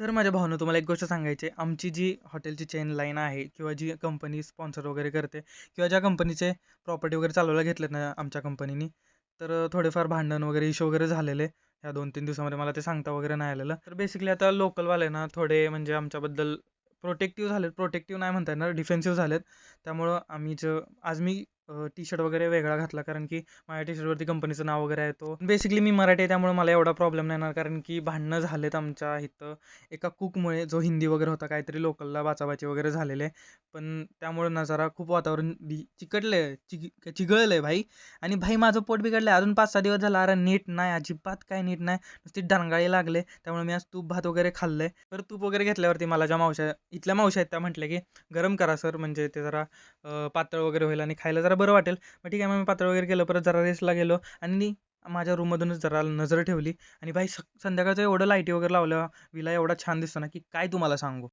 तर माझ्या भावानं तुम्हाला एक गोष्ट सांगायची आहे. आमची जी हॉटेलची चेन लाईन आहे किंवा जी कंपनी स्पॉन्सर वगैरे करते किंवा ज्या कंपनीचे प्रॉपर्टी वगैरे चालवायला घेतलेत ना आमच्या कंपनीनी, तर थोडेफार भांडण वगैरे इश्यू वगैरे झालेले. ह्या 2-3 दिवसामध्ये मला ते सांगता वगैरे नाही आलेलं. तर बेसिकली आता लोकलवाले ना थोडे म्हणजे आमच्याबद्दल प्रोटेक्टिव्ह झालेत. प्रोटेक्टिव्ह नाही म्हणता येणार, डिफेन्सिव्ह झालेत. त्यामुळं आज मी टी-शर्ट वगैरे वेगळा घातला कारण की माझ्या टी-शर्टवरती कंपनीचं नाव वगैरे आहे तो. बेसिकली मी मराठी आहे त्यामुळे मला एवढा प्रॉब्लेम नाही येणार कारण की भांडणं झालेत आमच्या इथं एका कुकमुळे जो हिंदी वगैरे होता काहीतरी लोकलला बाचाबाची वगैरे झालेले. पण त्यामुळे ना जरा खूप वातावरण चिकटलंय चिघळलंय भाई. आणि भाई माझं पोट बिघडलंय अजून 5-6 दिवस झाला. अरे नीट नाही, अजिबात काय नीट नाही. नुसती डणगाळी लागले. त्यामुळे मी आज तूप भात वगैरे खाल्लंय. तर तूप वगैरे घेतल्यावरती मला ज्या मावश्या इथल्या मावश्या आहेत त्या म्हटल्या की गरम करा सर, म्हणजे ते जरा पातळ वगैरे होईल आणि खायला जरा बरं वाटेल. मग ठीक आहे, मग मी पातळ वगैरे केलं. परत जरा रेस्टला गेलो आणि माझ्या रूममधूनच जरा नजर ठेवली आणि भाई संध्याकाळचं एवढं लाईटी वगैरे लावलं, विला एवढा छान दिसतो ना की काय तुम्हाला सांगू.